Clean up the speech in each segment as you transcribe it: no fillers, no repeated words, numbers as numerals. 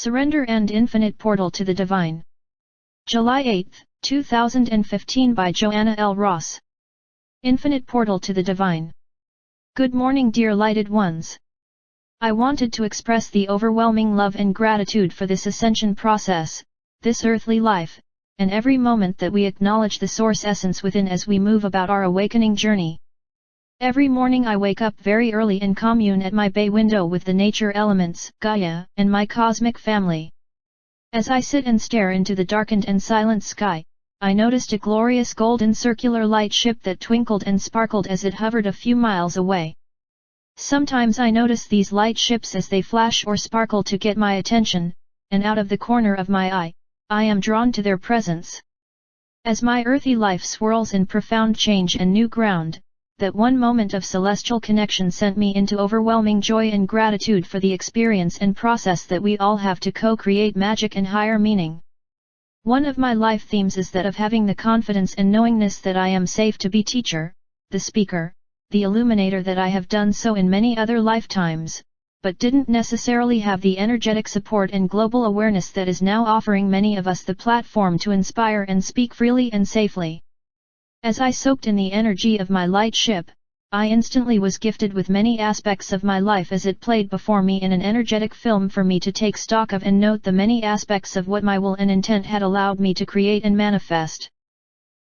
Surrender and Infinite Portal to the Divine. July 8, 2015 by Joanna L. Ross. Infinite Portal to the Divine. Good morning, dear lighted ones. I wanted to express the overwhelming love and gratitude for this ascension process, this earthly life, and every moment that we acknowledge the source essence within as we move about our awakening journey. Every morning I wake up very early and commune at my bay window with the nature elements, Gaia, and my cosmic family. As I sit and stare into the darkened and silent sky, I noticed a glorious golden circular light ship that twinkled and sparkled as it hovered a few miles away. Sometimes I notice these light ships as they flash or sparkle to get my attention, and out of the corner of my eye, I am drawn to their presence. As my earthy life swirls in profound change and new ground, that one moment of celestial connection sent me into overwhelming joy and gratitude for the experience and process that we all have to co-create magic and higher meaning. One of my life themes is that of having the confidence and knowingness that I am safe to be teacher, the speaker, the illuminator, that I have done so in many other lifetimes, but didn't necessarily have the energetic support and global awareness that is now offering many of us the platform to inspire and speak freely and safely. As I soaked in the energy of my light ship, I instantly was gifted with many aspects of my life as it played before me in an energetic film for me to take stock of and note the many aspects of what my will and intent had allowed me to create and manifest.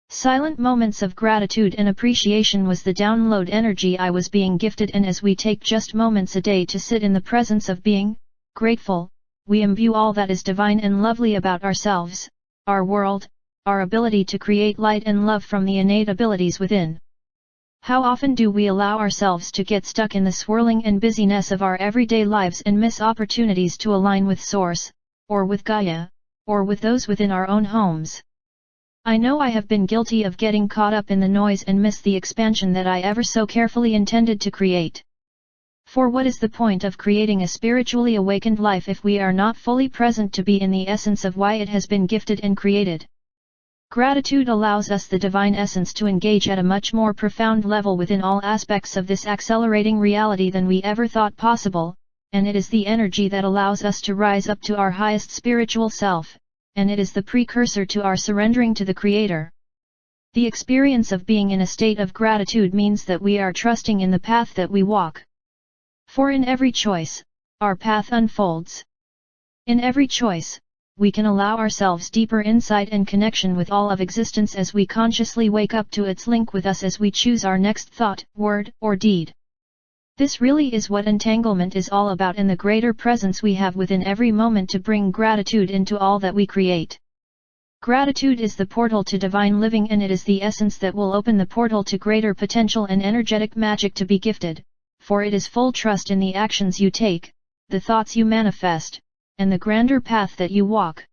Silent moments of gratitude and appreciation was the download energy I was being gifted, and as we take just moments a day to sit in the presence of being grateful, we imbue all that is divine and lovely about ourselves, our world, our ability to create light and love from the innate abilities within. How often do we allow ourselves to get stuck in the swirling and busyness of our everyday lives and miss opportunities to align with Source, or with Gaia, or with those within our own homes? I know I have been guilty of getting caught up in the noise and miss the expansion that I ever so carefully intended to create. For what is the point of creating a spiritually awakened life if we are not fully present to be in the essence of why it has been gifted and created? Gratitude allows us the divine essence to engage at a much more profound level within all aspects of this accelerating reality than we ever thought possible, and it is the energy that allows us to rise up to our highest spiritual self, and it is the precursor to our surrendering to the Creator. The experience of being in a state of gratitude means that we are trusting in the path that we walk. For in every choice, our path unfolds. In every choice, we can allow ourselves deeper insight and connection with all of existence as we consciously wake up to its link with us as we choose our next thought, word, or deed. This really is what entanglement is all about, and the greater presence we have within every moment to bring gratitude into all that we create. Gratitude is the portal to divine living, and it is the essence that will open the portal to greater potential and energetic magic to be gifted, for it is full trust in the actions you take, the thoughts you manifest, and the grander path that you walk.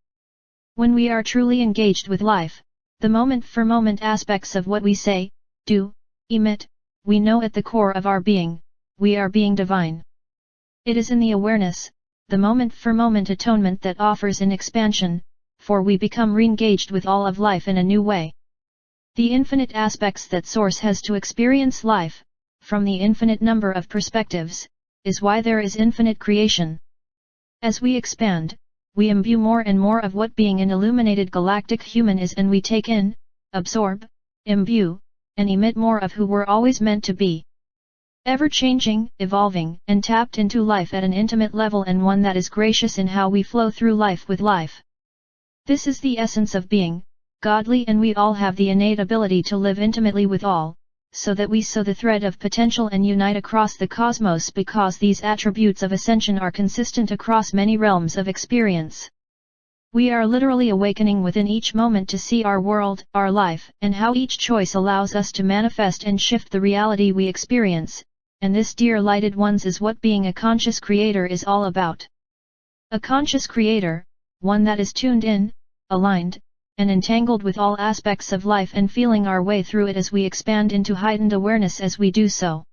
When we are truly engaged with life, the moment-for-moment aspects of what we say, do, emit, we know at the core of our being, we are being divine. It is in the awareness, the moment-for-moment atonement that offers an expansion, for we become re-engaged with all of life in a new way. The infinite aspects that Source has to experience life, from the infinite number of perspectives, is why there is infinite creation. As we expand, we imbue more and more of what being an illuminated galactic human is, and we take in, absorb, imbue, and emit more of who we're always meant to be. Ever-changing, evolving, and tapped into life at an intimate level, and one that is gracious in how we flow through life with life. This is the essence of being godly, and we all have the innate ability to live intimately with all, so that we sew the thread of potential and unite across the cosmos, because these attributes of ascension are consistent across many realms of experience. We are literally awakening within each moment to see our world, our life, and how each choice allows us to manifest and shift the reality we experience, and this, dear lighted ones, is what being a conscious creator is all about. A conscious creator, one that is tuned in, aligned, and entangled with all aspects of life and feeling our way through it as we expand into heightened awareness as we do so.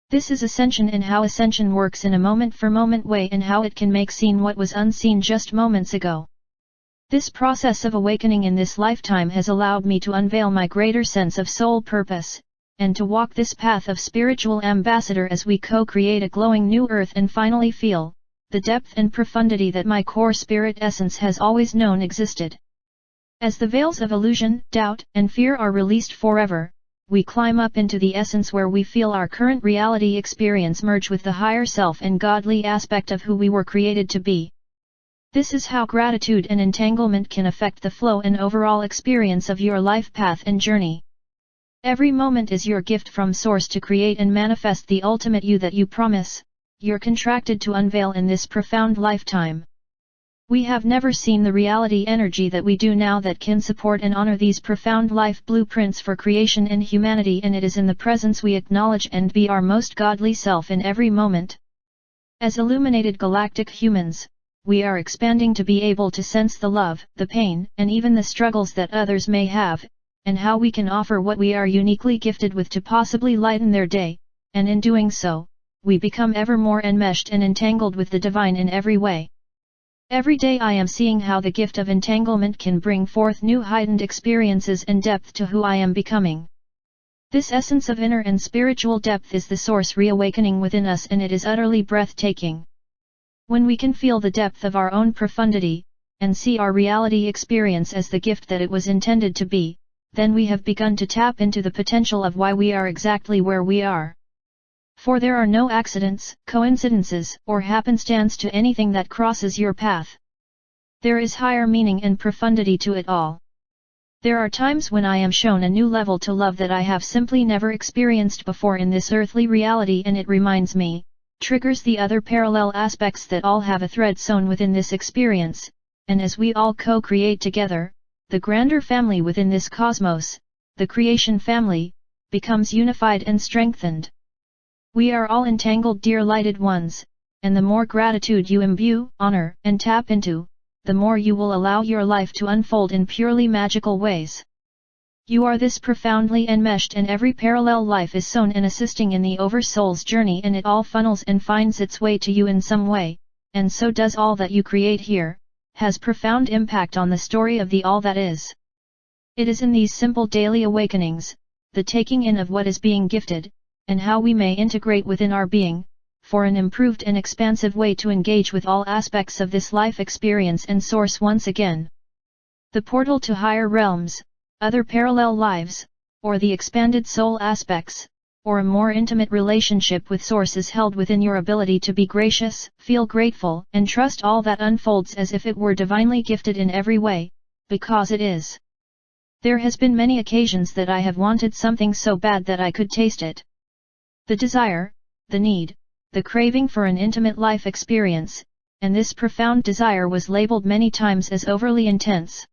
This is ascension, and how ascension works in a moment-for-moment way, and how it can make seen what was unseen just moments ago. This process of awakening in this lifetime has allowed me to unveil my greater sense of soul purpose, and to walk this path of spiritual ambassador as we co-create a glowing new earth and finally feel the depth and profundity that my core spirit essence has always known existed. As the veils of illusion, doubt, and fear are released forever, we climb up into the essence where we feel our current reality experience merge with the higher self and godly aspect of who we were created to be. This is how gratitude and entanglement can affect the flow and overall experience of your life path and journey. Every moment is your gift from Source to create and manifest the ultimate you that you promise, you're contracted to unveil in this profound lifetime. We have never seen the reality energy that we do now that can support and honor these profound life blueprints for creation and humanity, and it is in the presence we acknowledge and be our most godly self in every moment. As illuminated galactic humans, we are expanding to be able to sense the love, the pain, and even the struggles that others may have, and how we can offer what we are uniquely gifted with to possibly lighten their day, and in doing so, we become ever more enmeshed and entangled with the divine in every way. Every day I am seeing how the gift of entanglement can bring forth new heightened experiences and depth to who I am becoming. This essence of inner and spiritual depth is the Source reawakening within us, and it is utterly breathtaking. When we can feel the depth of our own profundity, and see our reality experience as the gift that it was intended to be, then we have begun to tap into the potential of why we are exactly where we are. For there are no accidents, coincidences, or happenstance to anything that crosses your path. There is higher meaning and profundity to it all. There are times when I am shown a new level to love that I have simply never experienced before in this earthly reality, and it reminds me, triggers the other parallel aspects that all have a thread sewn within this experience, and as we all co-create together, the grander family within this cosmos, the creation family, becomes unified and strengthened. We are all entangled, dear lighted ones, and the more gratitude you imbue, honor, and tap into, the more you will allow your life to unfold in purely magical ways. You are this profoundly enmeshed, and every parallel life is sown and assisting in the Oversoul's journey, and it all funnels and finds its way to you in some way, and so does all that you create here, has profound impact on the story of the all that is. It is in these simple daily awakenings, the taking in of what is being gifted, and how we may integrate within our being, for an improved and expansive way to engage with all aspects of this life experience and Source once again. The portal to higher realms, other parallel lives, or the expanded soul aspects, or a more intimate relationship with Source is held within your ability to be gracious, feel grateful, and trust all that unfolds as if it were divinely gifted in every way, because it is. There has been many occasions that I have wanted something so bad that I could taste it. The desire, the need, the craving for an intimate life experience, and this profound desire was labeled many times as overly intense.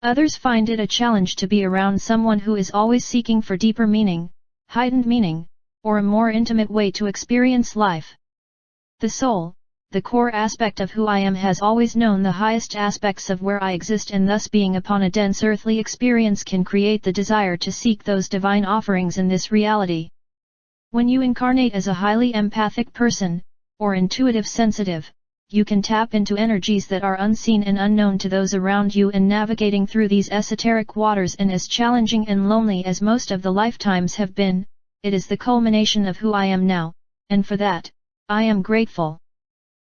Others find it a challenge to be around someone who is always seeking for deeper meaning, heightened meaning, or a more intimate way to experience life. The soul, the core aspect of who I am, has always known the highest aspects of where I exist, and thus being upon a dense earthly experience can create the desire to seek those divine offerings in this reality. When you incarnate as a highly empathic person, or intuitive sensitive, you can tap into energies that are unseen and unknown to those around you, and navigating through these esoteric waters, and as challenging and lonely as most of the lifetimes have been, it is the culmination of who I am now, and for that, I am grateful.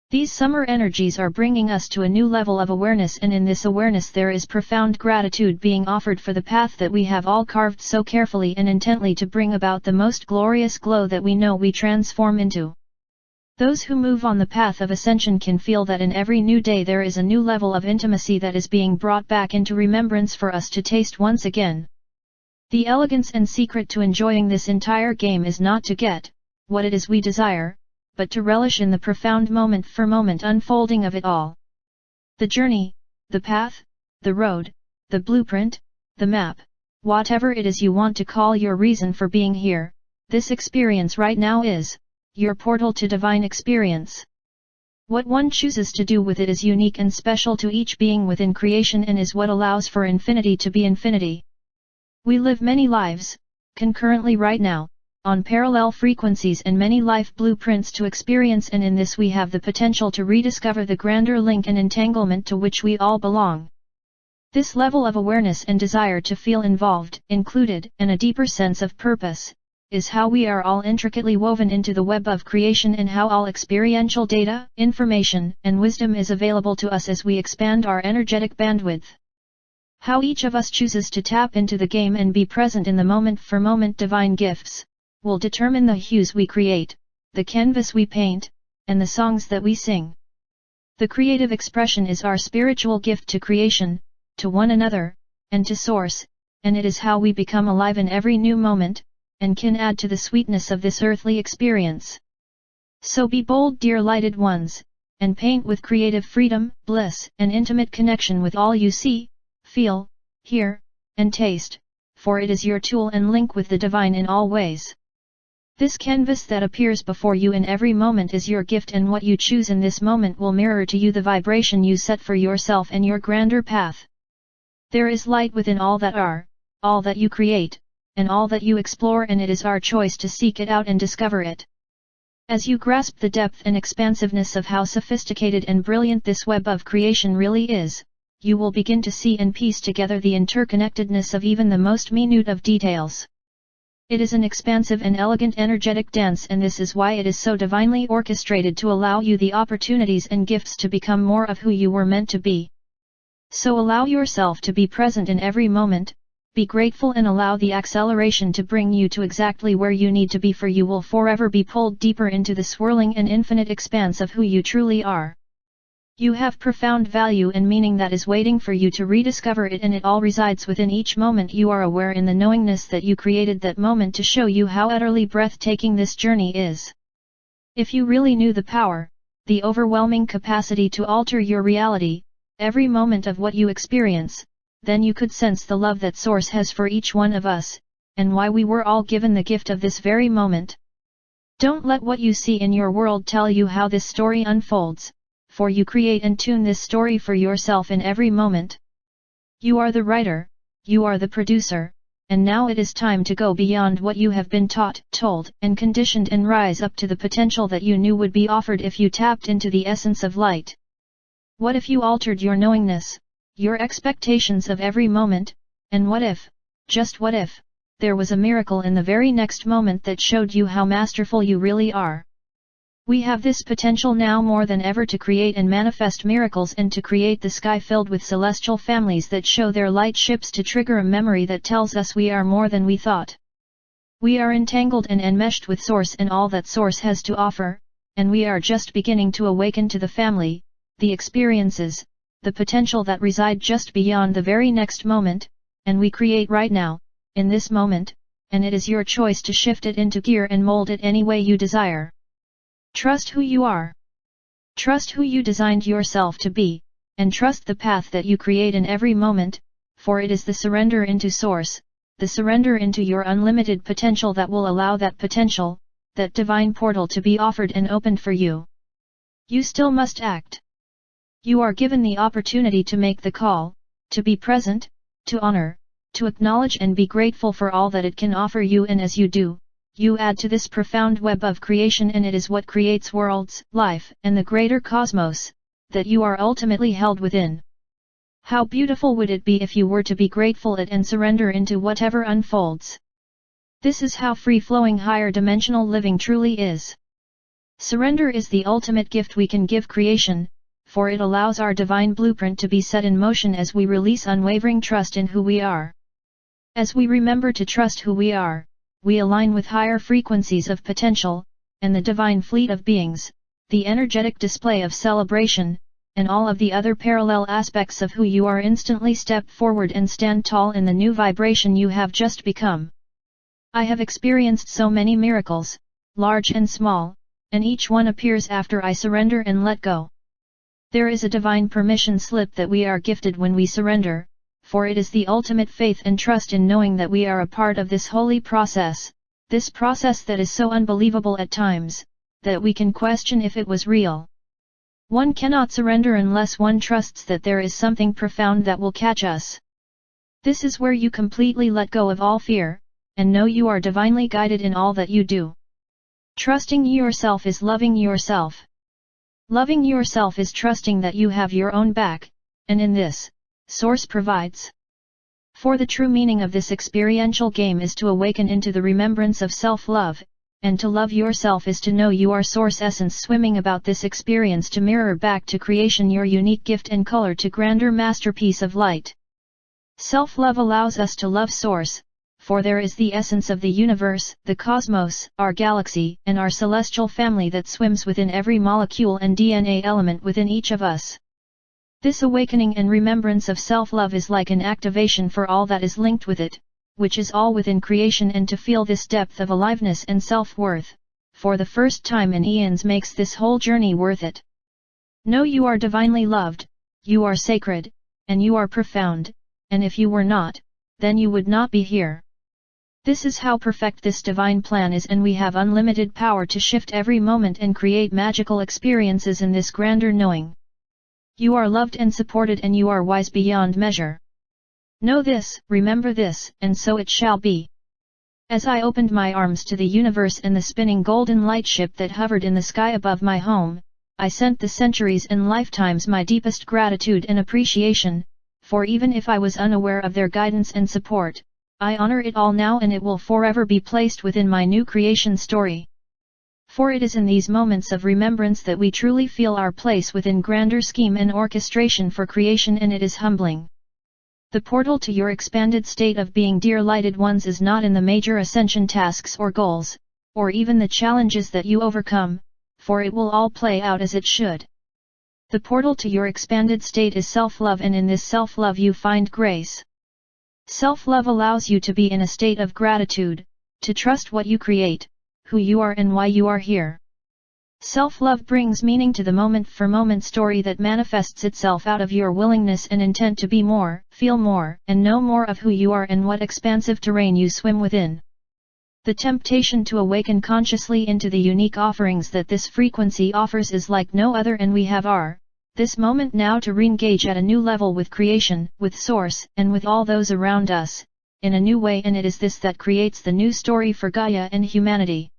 These summer energies are bringing us to a new level of awareness, and in this awareness there is profound gratitude being offered for the path that we have all carved so carefully and intently to bring about the most glorious glow that we know we transform into. Those who move on the path of ascension can feel that in every new day there is a new level of intimacy that is being brought back into remembrance for us to taste once again. The elegance and secret to enjoying this entire game is not to get what it is we desire, but to relish in the profound moment-for-moment unfolding of it all. The journey, the path, the road, the blueprint, the map, whatever it is you want to call your reason for being here, this experience right now is your portal to divine experience. What one chooses to do with it is unique and special to each being within creation, and is what allows for infinity to be infinity. We live many lives, concurrently right now, on parallel frequencies and many life blueprints to experience, and in this we have the potential to rediscover the grander link and entanglement to which we all belong. This level of awareness and desire to feel involved, included, and a deeper sense of purpose, is how we are all intricately woven into the web of creation and how all experiential data, information, and wisdom is available to us as we expand our energetic bandwidth. How each of us chooses to tap into the game and be present in the moment-for-moment divine gifts, will determine the hues we create, the canvas we paint, and the songs that we sing. The creative expression is our spiritual gift to creation, to one another, and to Source, and it is how we become alive in every new moment, and can add to the sweetness of this earthly experience. So be bold, dear lighted ones, and paint with creative freedom, bliss, and intimate connection with all you see, feel, hear, and taste, for it is your tool and link with the divine in all ways. This canvas that appears before you in every moment is your gift, and what you choose in this moment will mirror to you the vibration you set for yourself and your grander path. There is light within all that are, all that you create, and all that you explore, and it is our choice to seek it out and discover it. As you grasp the depth and expansiveness of how sophisticated and brilliant this web of creation really is, you will begin to see and piece together the interconnectedness of even the most minute of details. It is an expansive and elegant energetic dance, and this is why it is so divinely orchestrated to allow you the opportunities and gifts to become more of who you were meant to be. So allow yourself to be present in every moment, be grateful, and allow the acceleration to bring you to exactly where you need to be, for you will forever be pulled deeper into the swirling and infinite expanse of who you truly are. You have profound value and meaning that is waiting for you to rediscover it, and it all resides within each moment you are aware in the knowingness that you created that moment to show you how utterly breathtaking this journey is. If you really knew the power, the overwhelming capacity to alter your reality, every moment of what you experience, then you could sense the love that Source has for each one of us, and why we were all given the gift of this very moment. Don't let what you see in your world tell you how this story unfolds, for you create and tune this story for yourself in every moment. You are the writer, you are the producer, and now it is time to go beyond what you have been taught, told, and conditioned, and rise up to the potential that you knew would be offered if you tapped into the essence of light. What if you altered your knowingness, your expectations of every moment, and what if, just what if, there was a miracle in the very next moment that showed you how masterful you really are? We have this potential now more than ever to create and manifest miracles, and to create the sky filled with celestial families that show their light ships to trigger a memory that tells us we are more than we thought. We are entangled and enmeshed with Source and all that Source has to offer, and we are just beginning to awaken to the family, the experiences, the potential that reside just beyond the very next moment, and we create right now, in this moment, and it is your choice to shift it into gear and mold it any way you desire. Trust who you are. Trust who you designed yourself to be, and trust the path that you create in every moment, for it is the surrender into Source, the surrender into your unlimited potential that will allow that potential, that divine portal to be offered and opened for you. You still must act. You are given the opportunity to make the call, to be present, to honor, to acknowledge and be grateful for all that it can offer you, and as you do, you add to this profound web of creation, and it is what creates worlds, life, and the greater cosmos, that you are ultimately held within. How beautiful would it be if you were to be grateful at and surrender into whatever unfolds? This is how free-flowing higher dimensional living truly is. Surrender is the ultimate gift we can give creation, for it allows our divine blueprint to be set in motion as we release unwavering trust in who we are. As we remember to trust who we are, we align with higher frequencies of potential, and the divine fleet of beings, the energetic display of celebration, and all of the other parallel aspects of who you are instantly step forward and stand tall in the new vibration you have just become. I have experienced so many miracles, large and small, and each one appears after I surrender and let go. There is a divine permission slip that we are gifted when we surrender, for it is the ultimate faith and trust in knowing that we are a part of this holy process, this process that is so unbelievable at times, that we can question if it was real. One cannot surrender unless one trusts that there is something profound that will catch us. This is where you completely let go of all fear, and know you are divinely guided in all that you do. Trusting yourself is loving yourself. Loving yourself is trusting that you have your own back, and in this, Source provides. For the true meaning of this experiential game is to awaken into the remembrance of self-love, and to love yourself is to know you are source essence swimming about this experience to mirror back to creation your unique gift and color to grander masterpiece of light. Self-love allows us to love source, for there is the essence of the universe, the cosmos, our galaxy, and our celestial family that swims within every molecule and DNA element within each of us. This awakening and remembrance of self-love is like an activation for all that is linked with it, which is all within creation, and to feel this depth of aliveness and self-worth, for the first time in eons makes this whole journey worth it. Know you are divinely loved, you are sacred, and you are profound, and if you were not, then you would not be here. This is how perfect this divine plan is, and we have unlimited power to shift every moment and create magical experiences in this grander knowing. You are loved and supported, and you are wise beyond measure. Know this, remember this, and so it shall be. As I opened my arms to the universe and the spinning golden light ship that hovered in the sky above my home, I sent the centuries and lifetimes my deepest gratitude and appreciation, for even if I was unaware of their guidance and support, I honor it all now, and it will forever be placed within my new creation story. For it is in these moments of remembrance that we truly feel our place within grander scheme and orchestration for creation, and it is humbling. The portal to your expanded state of being, dear lighted ones, is not in the major ascension tasks or goals, or even the challenges that you overcome, for it will all play out as it should. The portal to your expanded state is self-love, and in this self-love you find grace. Self-love allows you to be in a state of gratitude, to trust what you create, who you are and why you are here. Self-love brings meaning to the moment-for-moment story that manifests itself out of your willingness and intent to be more, feel more, and know more of who you are and what expansive terrain you swim within. The temptation to awaken consciously into the unique offerings that this frequency offers is like no other, and we have this moment now to re-engage at a new level with creation, with source, and with all those around us, in a new way, and it is this that creates the new story for Gaia and humanity.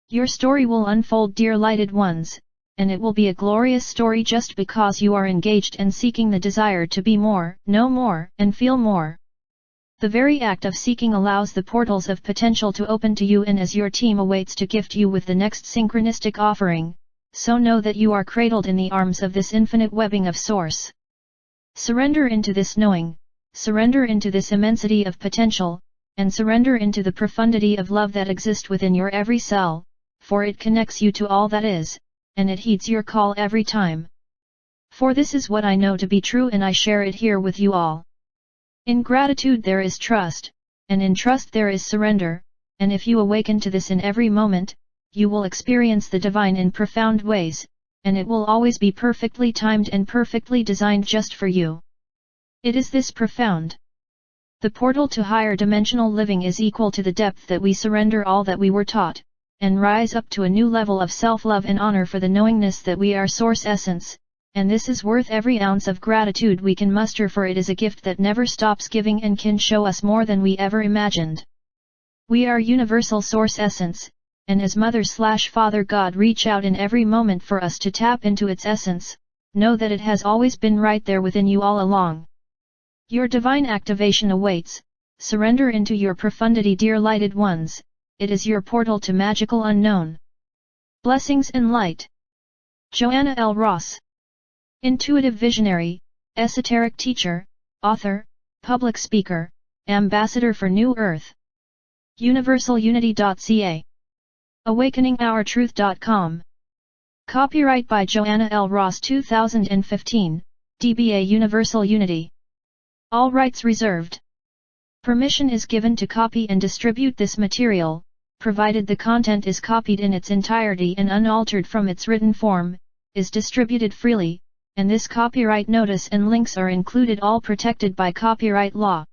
Your story will unfold, dear lighted ones, and it will be a glorious story just because you are engaged and seeking the desire to be more, know more, and feel more. The very act of seeking allows the portals of potential to open to you, and as your team awaits to gift you with the next synchronistic offering, so know that you are cradled in the arms of this infinite webbing of source. Surrender into this knowing, surrender into this immensity of potential, and surrender into the profundity of love that exists within your every cell, for it connects you to all that is, and it heeds your call every time. For this is what I know to be true, and I share it here with you all. In gratitude there is trust, and in trust there is surrender, and if you awaken to this in every moment, you will experience the divine in profound ways, and it will always be perfectly timed and perfectly designed just for you. It is this profound. The portal to higher dimensional living is equal to the depth that we surrender all that we were taught, and rise up to a new level of self-love and honor for the knowingness that we are source essence, and this is worth every ounce of gratitude we can muster, for it is a gift that never stops giving and can show us more than we ever imagined. We are universal source essence, and as Mother/Father God reach out in every moment for us to tap into its essence, know that it has always been right there within you all along. Your divine activation awaits. Surrender into your profundity, dear lighted ones. It is your portal to magical unknown. Blessings and light. Joanna L. Ross. Intuitive visionary, esoteric teacher, author, public speaker, ambassador for New Earth. UniversalUnity.ca. AwakeningOurTruth.com. Copyright by Joanna L. Ross 2015, DBA Universal Unity. All rights reserved. Permission is given to copy and distribute this material, provided the content is copied in its entirety and unaltered from its written form, is distributed freely, and this copyright notice and links are included, all protected by copyright law.